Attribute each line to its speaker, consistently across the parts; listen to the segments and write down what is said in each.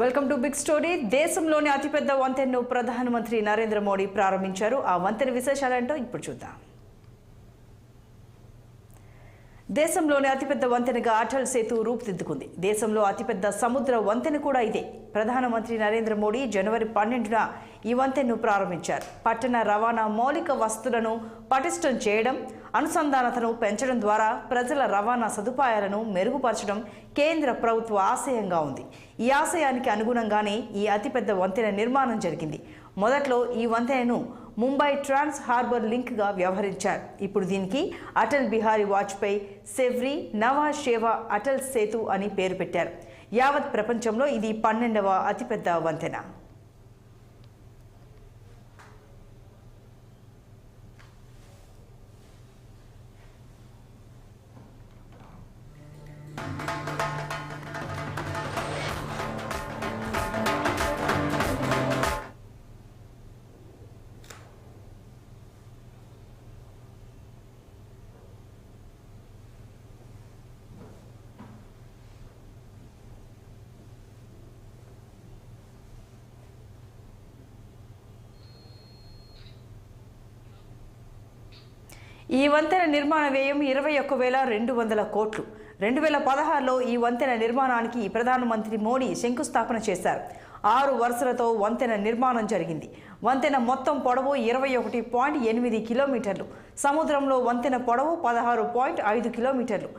Speaker 1: Welcome to big story. దేశంలోని అతిపెద్ద వంతెనను ప్రధానమంత్రి నరేంద్ర మోడీ ప్రారంభించారు. ఆ వంతెన విశేషాలేంటో ఇప్పుడు చూద్దాం. దేశంలోని అతిపెద్ద వంతెనగా అటల్ సేతు రూపుదిద్దుకుంది. దేశంలో అతిపెద్ద సముద్ర వంతెన కూడా ఇదే. ప్రధానమంత్రి నరేంద్ర మోడీ జనవరి 12న ఈ వంతెనను ప్రారంభించారు. పట్టణ రవాణా మౌలిక వసతులను పటిష్టం చేయడం, అనుసంధానతను పెంచడం ద్వారా ప్రజల రవాణా సదుపాయాలను మెరుగుపరచడం కేంద్ర ప్రభుత్వ ఆశయంగా ఉంది. ఈ ఆశయానికి అనుగుణంగానే ఈ అతిపెద్ద వంతెన నిర్మాణం జరిగింది. మొదట్లో ఈ వంతెనను ముంబై ట్రాన్స్ హార్బర్ లింక్గా వ్యవహరించారు. ఇప్పుడు దీనికి అటల్ బిహారీ వాజ్పేయి సెవ్రీ నవా షేవా అటల్ సేతు అని పేరు పెట్టారు. యావత్ ప్రపంచంలో ఇది 12వ అతిపెద్ద వంతెన. ఈ వంతెన నిర్మాణ వ్యయం 21,200 కోట్లు. 2016లో ఈ వంతెన నిర్మాణానికి ప్రధానమంత్రి మోడీ శంకుస్థాపన చేశారు. 6 వరుసలతో వంతెన నిర్మాణం జరిగింది. వంతెన మొత్తం పొడవు 21.8 కిలోమీటర్లు. సముద్రంలో వంతెన పొడవు 16.5 కిలోమీటర్లు.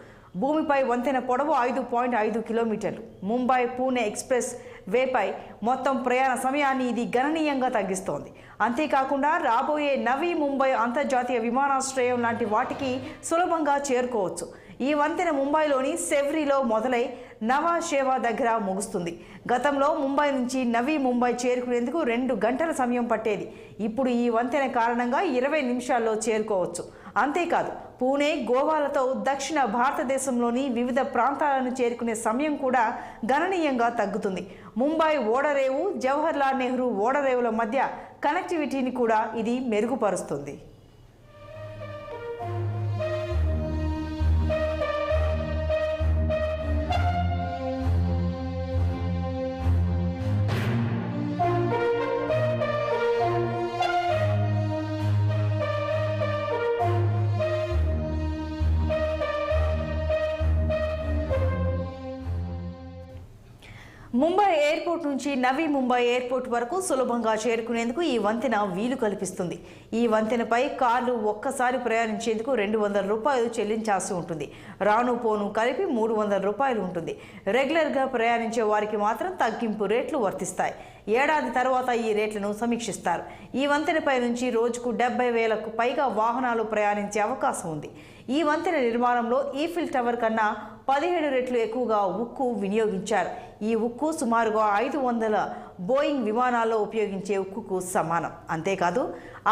Speaker 1: భూమిపై వంతెన పొడవు 5.5 కిలోమీటర్లు. ముంబై పూణే ఎక్స్ప్రెస్ వేపై మొత్తం ప్రయాణ సమయాన్ని ఇది గణనీయంగా తగ్గిస్తోంది. అంతేకాకుండా రాబోయే నవీ ముంబై అంతర్జాతీయ విమానాశ్రయం లాంటి వాటికి సులభంగా చేరుకోవచ్చు. ఈ వంతెన ముంబైలోని సెవ్రీలో మొదలై నవా షేవా దగ్గర ముగుస్తుంది. గతంలో ముంబై నుంచి నవీ ముంబై చేరుకునేందుకు 2 గంటల సమయం పట్టేది. ఇప్పుడు ఈ వంతెన కారణంగా 20 నిమిషాల్లో చేరుకోవచ్చు. అంతేకాదు, పూణే, గోవాలతో దక్షిణ భారతదేశంలోని వివిధ ప్రాంతాలను చేరుకునే సమయం కూడా గణనీయంగా తగ్గుతుంది. ముంబై ఓడరేవు, జవహర్లాల్ నెహ్రూ ఓడరేవుల మధ్య కనెక్టివిటీని కూడా ఇది మెరుగుపరుస్తుంది. ముంబై ఎయిర్పోర్ట్ నుంచి నవీ ముంబై ఎయిర్పోర్ట్ వరకు సులభంగా చేరుకునేందుకు ఈ వంతెన వీలు కల్పిస్తుంది. ఈ వంతెనపై కార్లు ఒక్కసారి ప్రయాణించేందుకు 200 రూపాయలు చెల్లించాల్సి ఉంటుంది. రాను పోను కలిపి 300 రూపాయలు ఉంటుంది. రెగ్యులర్గా ప్రయాణించే వారికి మాత్రం తగ్గింపు రేట్లు వర్తిస్తాయి. ఏడాది తర్వాత ఈ రేట్లను సమీక్షిస్తారు. ఈ వంతెనపై నుంచి రోజుకు 70,000కు పైగా వాహనాలు ప్రయాణించే అవకాశం ఉంది. ఈ వంతెన నిర్మాణంలో ఈఫిల్ టవర్ కన్నా 17 రెట్లు ఎక్కువగా ఉక్కు వినియోగించారు. ఈ ఉక్కు సుమారుగా 500 బోయింగ్ విమానాల్లో ఉపయోగించే ఉక్కుకు సమానం. అంతేకాదు,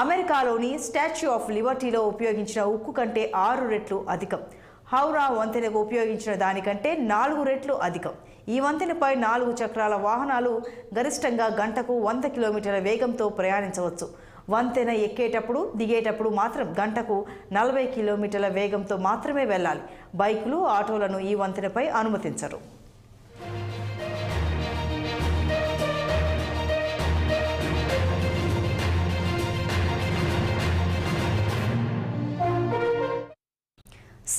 Speaker 1: అమెరికాలోని స్టాచ్యూ ఆఫ్ లిబర్టీలో ఉపయోగించిన ఉక్కు కంటే 6 రెట్లు అధికం. హౌరా వంతెనకు ఉపయోగించిన దానికంటే 4 రెట్లు అధికం. ఈ వంతెనపై 4 చక్రాల వాహనాలు గరిష్టంగా గంటకు 100 కిలోమీటర్ల వేగంతో ప్రయాణించవచ్చు. వంతెన ఎక్కేటప్పుడు, దిగేటప్పుడు మాత్రం గంటకు 40 కిలోమీటర్ల వేగంతో మాత్రమే వెళ్ళాలి. బైకులు, ఆటోలను ఈ వంతెనపై అనుమతించరు.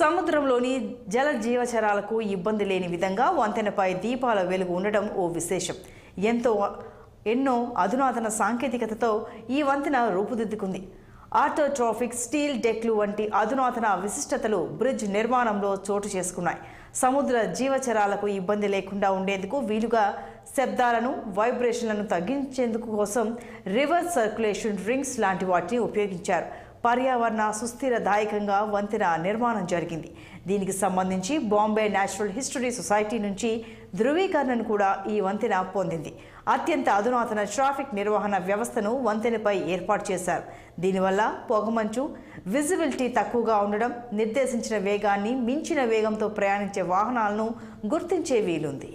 Speaker 1: సముద్రంలోని జల జీవచరాలకు ఇబ్బంది లేని విధంగా వంతెనపై దీపాల వెలుగు ఉండడం ఓ విశేషం. ఎన్నో అధునాతన సాంకేతికతతో ఈ వంతెన రూపుదిద్దుకుంది. ఆర్థోట్రోఫిక్ స్టీల్ డెక్లు వంటి అధునాతన విశిష్టతలు బ్రిడ్జ్ నిర్మాణంలో చోటు చేసుకున్నాయి. సముద్ర జీవచరాలకు ఇబ్బంది లేకుండా ఉండేందుకు వీలుగా శబ్దాలను, వైబ్రేషన్లను తగ్గించేందుకు కోసం రివర్స్ సర్క్యులేషన్ రింగ్స్ లాంటి వాటిని ఉపయోగించారు. పర్యావరణ సుస్థిరదాయకంగా వంతెన నిర్మాణం జరిగింది. దీనికి సంబంధించి బాంబే నేచురల్ హిస్టరీ సొసైటీ నుంచి ధృవీకరణను కూడా ఈ వంతెన పొందింది. అత్యంత అధునాతన ట్రాఫిక్ నిర్వహణ వ్యవస్థను వంతెనపై ఏర్పాటు చేశారు. దీనివల్ల పొగమంచు, విజిబిలిటీ తక్కువగా ఉండడం, నిర్దేశించిన వేగాన్ని మించిన వేగంతో ప్రయాణించే వాహనాలను గుర్తించే వీలుంది.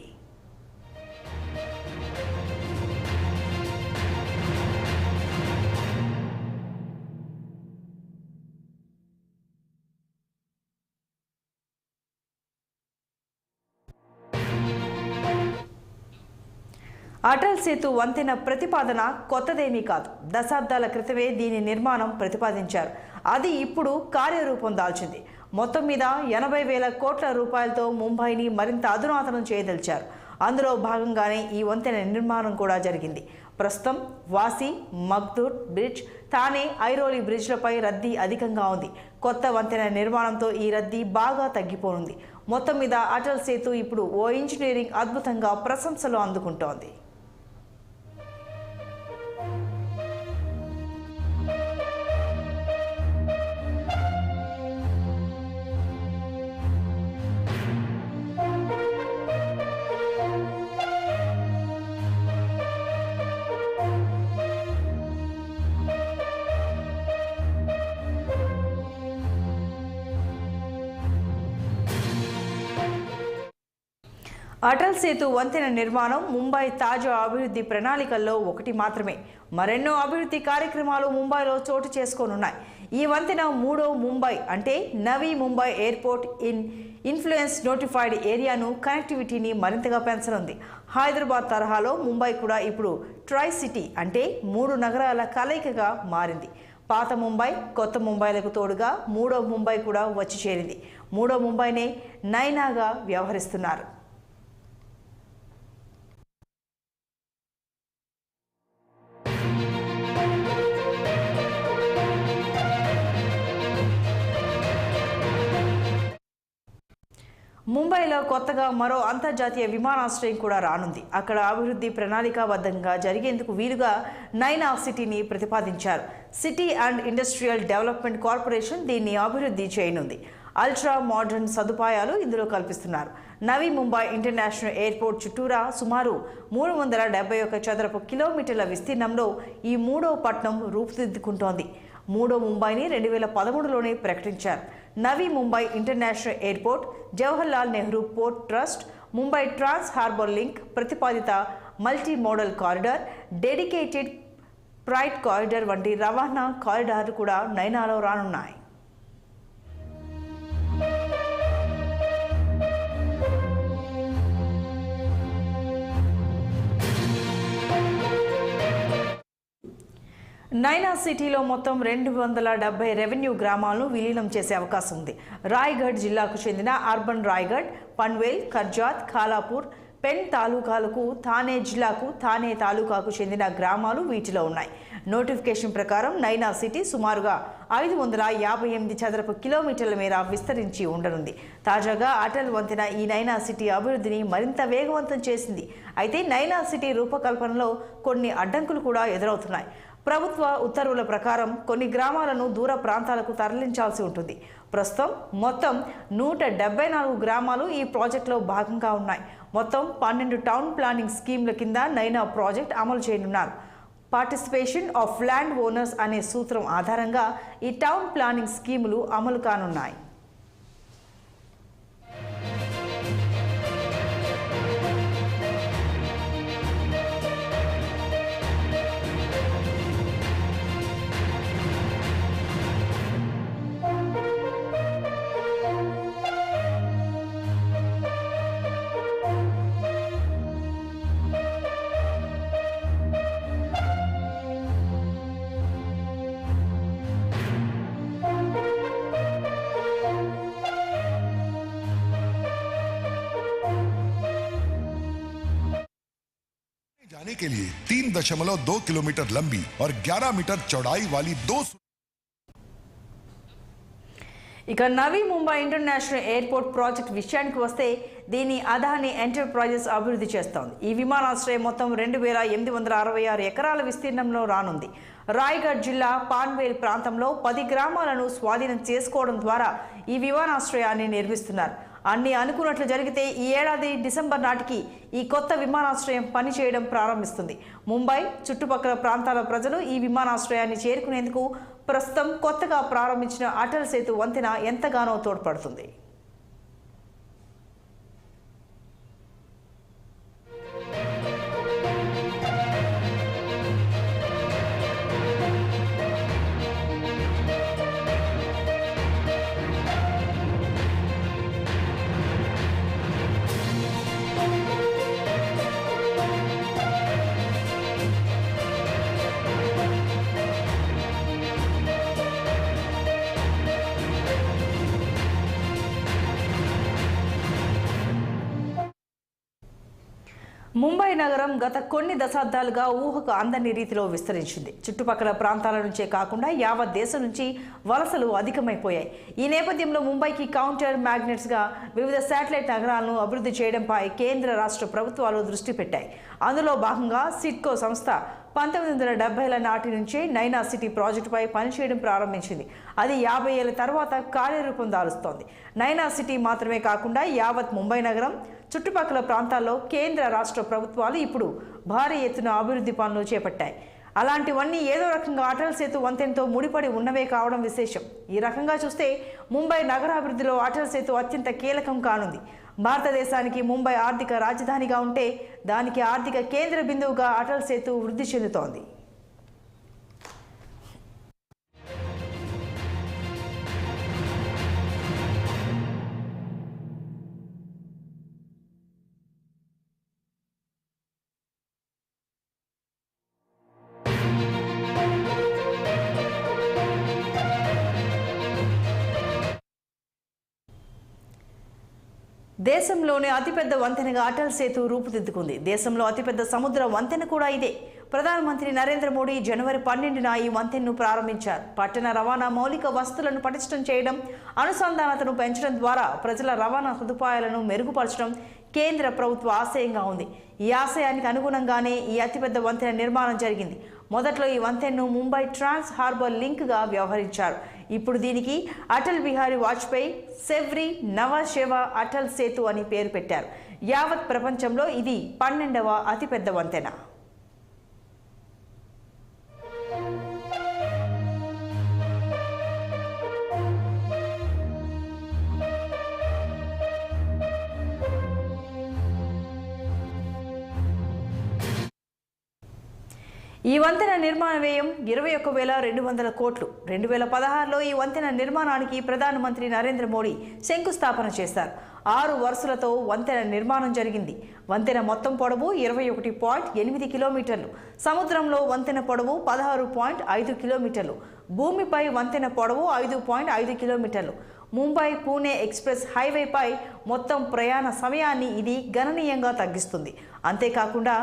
Speaker 1: అటల్ సేతు వంతెన ప్రతిపాదన కొత్తదేమీ కాదు. దశాబ్దాల క్రితమే దీని నిర్మాణం ప్రతిపాదించారు. అది ఇప్పుడు కార్యరూపం దాల్చింది. మొత్తం మీద 80,000 కోట్ల రూపాయలతో ముంబైని మరింత అధునాతనం చేయదలిచారు. అందులో భాగంగానే ఈ వంతెన నిర్మాణం కూడా జరిగింది. ప్రస్తుతం వాసి, మగ్దూర్ బ్రిడ్జ్, థానే, ఐరోలి బ్రిడ్జ్లపై రద్దీ అధికంగా ఉంది. కొత్త వంతెన నిర్మాణంతో ఈ రద్దీ బాగా తగ్గిపోనుంది. మొత్తం మీద అటల్ సేతు ఇప్పుడు ఓ ఇంజనీరింగ్ అద్భుతంగా ప్రశంసలు అందుకుంటోంది. అటల్ సేతు వంతెన నిర్మాణం ముంబై తాజా అభివృద్ధి ప్రణాళికల్లో ఒకటి మాత్రమే. మరెన్నో అభివృద్ధి కార్యక్రమాలు ముంబైలో చోటు చేసుకోనున్నాయి. ఈ వంతెన మూడో ముంబై అంటే నవీ ముంబై ఎయిర్పోర్ట్ ఇన్ఫ్లుయెన్స్ నోటిఫైడ్ ఏరియాను కనెక్టివిటీని మరింతగా పెంచనుంది. హైదరాబాద్ తరహాలో ముంబై కూడా ఇప్పుడు ట్రై సిటీ అంటే 3 నగరాల కలయికగా మారింది. పాత ముంబై, కొత్త ముంబైలకు తోడుగా మూడో ముంబై కూడా వచ్చి చేరింది. మూడో ముంబైనే నైనాగా వ్యవహరిస్తున్నారు. ముంబైలో కొత్తగా మరో అంతర్జాతీయ విమానాశ్రయం కూడా రానుంది. అక్కడ అభివృద్ధి ప్రణాళికాబద్ధంగా జరిగేందుకు వీలుగా నైనా సిటీని ప్రతిపాదించారు. City and industrial development corporation దీన్ని అభివృద్ధి చేయనుంది. అల్ట్రా మోడర్న్ సదుపాయాలు ఇందులో కల్పిస్తున్నారు. నవీ ముంబై ఇంటర్నేషనల్ ఎయిర్పోర్ట్ చుట్టూరా సుమారు 371 చదరపు కిలోమీటర్ల విస్తీర్ణంలో ఈ మూడో పట్టణం రూపుదిద్దుకుంటోంది. మూడో ముంబైని 2013లోనే ప్రకటించారు. Navi Mumbai international airport, Jawaharlal Nehru port trust, Mumbai trans harbour link, ప్రతిపాదిత multi modal corridor, dedicated freight corridor వంటి రవాణా కారిడార్లు కూడా నైనాలో రానున్నాయి. నైనా సిటీలో మొత్తం 270 రెవెన్యూ గ్రామాలను విలీనం చేసే అవకాశం ఉంది. రాయ్గఢ్ జిల్లాకు చెందిన అర్బన్ రాయ్గఢ్, పన్వేల్, కర్జాత్, ఖాలాపూర్, పెన్ తాలూకాలకు, థానే జిల్లాకు, థానే తాలూకాకు చెందిన గ్రామాలు వీటిలో ఉన్నాయి. నోటిఫికేషన్ ప్రకారం నైనా సిటీ సుమారుగా 558 చదరపు కిలోమీటర్ల మేర విస్తరించి ఉండనుంది. తాజాగా అటల్ వంతెన ఈ నైనా సిటీ అభివృద్ధిని మరింత వేగవంతం చేసింది. అయితే నైనా సిటీ రూపకల్పనలో కొన్ని అడ్డంకులు కూడా ఎదురవుతున్నాయి. ప్రభుత్వ ఉత్తర్వుల ప్రకారం కొన్ని గ్రామాలను దూర ప్రాంతాలకు తరలించాల్సి ఉంటుంది. ప్రస్తుతం మొత్తం 174 గ్రామాలు ఈ ప్రాజెక్టులో భాగంగా ఉన్నాయి. మొత్తం 12 టౌన్ ప్లానింగ్ స్కీమ్ల కింద నైనా ప్రాజెక్ట్ అమలు చేయనున్నారు. పార్టిసిపేషన్ ఆఫ్ ల్యాండ్ ఓనర్స్ అనే సూత్రం ఆధారంగా ఈ టౌన్ ప్లానింగ్ స్కీములు అమలు కానున్నాయి.
Speaker 2: जाने के लिए 3.2 किलोमीटर लंबी और 11 मीटर चौड़ाई वाली 2
Speaker 1: ఇక నవీ ముంబై ఇంటర్నేషనల్ ఎయిర్పోర్ట్ ప్రాజెక్ట్ విషయానికి వస్తే దీన్ని అదానీ ఎంటర్ప్రైజెస్ అభివృద్ధి చేస్తోంది. ఈ విమానాశ్రయం మొత్తం 2,866 ఎకరాల విస్తీర్ణంలో రానుంది. రాయ్గఢ్ జిల్లా పాన్వేల్ ప్రాంతంలో 10 గ్రామాలను స్వాధీనం చేసుకోవడం ద్వారా ఈ విమానాశ్రయాన్ని నిర్మిస్తున్నారు. అన్ని అనుకున్నట్లు జరిగితే ఈ ఏడాది డిసెంబర్ నాటికి ఈ కొత్త విమానాశ్రయం పనిచేయడం ప్రారంభిస్తుంది. ముంబై చుట్టుపక్కల ప్రాంతాల ప్రజలు ఈ విమానాశ్రయాన్ని చేరుకునేందుకు ప్రస్తుతం కొత్తగా ప్రారంభించిన అటల్ సేతు వంతెన ఎంతగానో తోడ్పడుతుంది. ముంబై నగరం గత కొన్ని దశాబ్దాలుగా ఊహకు అందని రీతిలో విస్తరించింది. చుట్టుపక్కల ప్రాంతాల నుంచే కాకుండా యావత్ దేశం నుంచి వలసలు అధికమైపోయాయి. ఈ నేపథ్యంలో ముంబైకి కౌంటర్ మ్యాగ్నెట్స్గా వివిధ శాటిలైట్ నగరాలను అభివృద్ధి చేయడంపై కేంద్ర రాష్ట్ర ప్రభుత్వాలు దృష్టి పెట్టాయి. అందులో భాగంగా సిడ్కో సంస్థ 1970ల నాటి నుంచే నైనా సిటీ ప్రాజెక్టుపై పనిచేయడం ప్రారంభించింది. అది 50 ఏళ్ల తర్వాత కార్యరూపం దాలుస్తోంది. నైనా సిటీ మాత్రమే కాకుండా యావత్ ముంబై నగరం చుట్టుపక్కల ప్రాంతాల్లో కేంద్ర రాష్ట్ర ప్రభుత్వాలు ఇప్పుడు భారీ ఎత్తున అభివృద్ధి పనులు చేపట్టాయి. అలాంటివన్నీ ఏదో రకంగా అటల్ సేతు వంతెనతో ముడిపడి ఉన్నవే కావడం విశేషం. ఈ రకంగా చూస్తే ముంబై నగరాభివృద్ధిలో అటల్ సేతు అత్యంత కీలకం కానుంది. భారతదేశానికి ముంబై ఆర్థిక రాజధానిగా ఉంటే దానికి ఆర్థిక కేంద్ర బిందువుగా అటల్ సేతు వృద్ధి చెందుతోంది. దేశంలోనే అతిపెద్ద వంతెనగా అటల్ సేతు రూపుదిద్దుకుంది. దేశంలో అతిపెద్ద సముద్ర వంతెన కూడా ఇదే. ప్రధానమంత్రి నరేంద్ర మోడీ జనవరి 12న ఈ వంతెనను ప్రారంభించారు. పట్టణ రవాణా మౌలిక వసతులను పటిష్టం చేయడం, అనుసంధానతను పెంచడం ద్వారా ప్రజల రవాణా సదుపాయాలను మెరుగుపరచడం కేంద్ర ప్రభుత్వ ఆశయంగా ఉంది. ఈ ఆశయానికి అనుగుణంగానే ఈ అతిపెద్ద వంతెన నిర్మాణం జరిగింది. మొదట్లో ఈ వంతెనను ముంబై ట్రాన్స్ హార్బర్ లింక్గా వ్యవహరించారు. ఇప్పుడు దీనికి అటల్ బిహారీ వాజ్పేయి సెవ్రీ నవ శివ అటల్ సేతు అని పేరు పెట్టారు. యావత్ ప్రపంచంలో ఇది 12వ అతిపెద్ద వంతెన. ఈ వంతెన నిర్మాణ వ్యయం 21,200 కోట్లు. 2016లో ఈ వంతెన నిర్మాణానికి ప్రధానమంత్రి నరేంద్ర మోడీ శంకుస్థాపన చేశారు. 6 వరుసలతో వంతెన నిర్మాణం జరిగింది. వంతెన మొత్తం పొడవు 21.8 కిలోమీటర్లు. సముద్రంలో వంతెన పొడవు 16.5 కిలోమీటర్లు. భూమిపై వంతెన పొడవు 5.5 కిలోమీటర్లు. ముంబై పూణే ఎక్స్ప్రెస్ హైవేపై మొత్తం ప్రయాణ సమయాన్ని ఇది గణనీయంగా తగ్గిస్తుంది. అంతేకాకుండా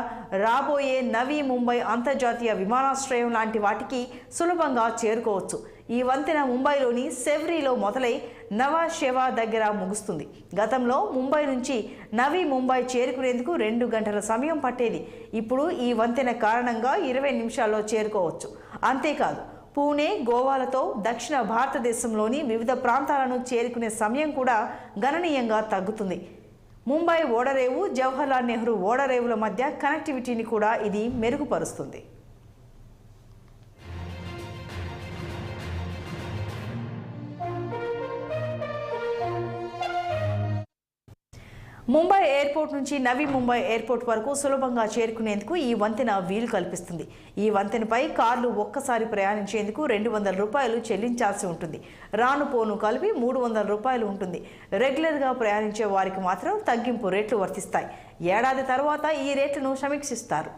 Speaker 1: రాబోయే నవీ ముంబై అంతర్జాతీయ విమానాశ్రయం లాంటి వాటికి సులభంగా చేరుకోవచ్చు. ఈ వంతెన ముంబైలోని సెవ్రీలో మొదలై నవా శెవా దగ్గర ముగుస్తుంది. గతంలో ముంబై నుంచి నవీ ముంబై చేరుకునేందుకు 2 గంటల సమయం పట్టేది. ఇప్పుడు ఈ వంతెన కారణంగా 20 నిమిషాల్లో చేరుకోవచ్చు. అంతేకాదు, పూణే, గోవాలతో దక్షిణ భారతదేశంలోని వివిధ ప్రాంతాలను చేరుకునే సమయం కూడా గణనీయంగా తగ్గుతుంది. ముంబై ఓడరేవు, జవహర్లాల్ నెహ్రూ ఓడరేవుల మధ్య కనెక్టివిటీని కూడా ఇది మెరుగుపరుస్తుంది. ముంబై ఎయిర్పోర్ట్ నుంచి నవీ ముంబై ఎయిర్పోర్ట్ వరకు సులభంగా చేరుకునేందుకు ఈ వంతెన వీలు కల్పిస్తుంది. ఈ వంతెనపై కార్లు ఒక్కసారి ప్రయాణించేందుకు 200 రూపాయలు చెల్లించాల్సి ఉంటుంది. రాను పోను కలిపి 300 రూపాయలు ఉంటుంది. రెగ్యులర్గా ప్రయాణించే వారికి మాత్రం తగ్గింపు రేట్లు వర్తిస్తాయి. ఏడాది తర్వాత ఈ రేట్లను సమీక్షిస్తారు.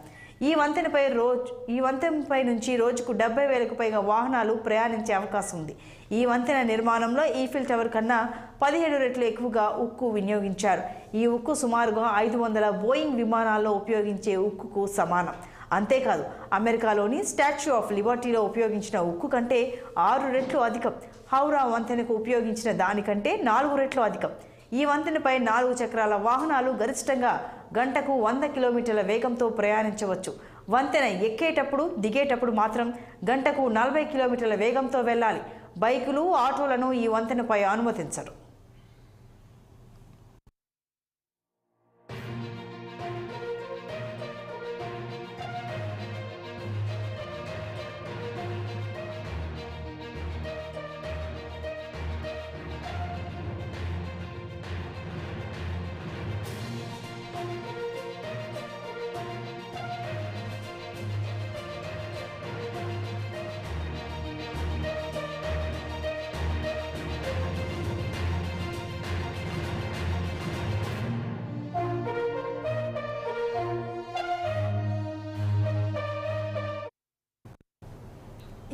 Speaker 1: ఈ వంతెనపై నుంచి రోజుకు 70,000కు పైగా వాహనాలు ప్రయాణించే అవకాశం ఉంది. ఈ వంతెన నిర్మాణంలో ఈఫిల్ టవర్ కన్నా 17 రెట్లు ఎక్కువగా ఉక్కు వినియోగించారు. ఈ ఉక్కు సుమారుగా 500 బోయింగ్ విమానాల్లో ఉపయోగించే ఉక్కుకు సమానం. అంతేకాదు, అమెరికాలోని స్టాచ్యూ ఆఫ్ లిబర్టీలో ఉపయోగించిన ఉక్కు కంటే 6 రెట్లు అధికం. హౌరా వంతెనకు ఉపయోగించిన దానికంటే 4 రెట్లు అధికం. ఈ వంతెనపై 4 చక్రాల వాహనాలు గరిష్టంగా గంటకు 100 కిలోమీటర్ల వేగంతో ప్రయాణించవచ్చు. వంతెన ఎక్కేటప్పుడు, దిగేటప్పుడు మాత్రం గంటకు 40 కిలోమీటర్ల వేగంతో వెళ్ళాలి. బైకులు, ఆటోలను ఈ వంతెనపై అనుమతించరు.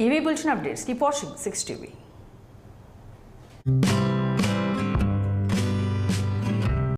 Speaker 1: ఇవి bulletin updates. Keep watching 6 TV.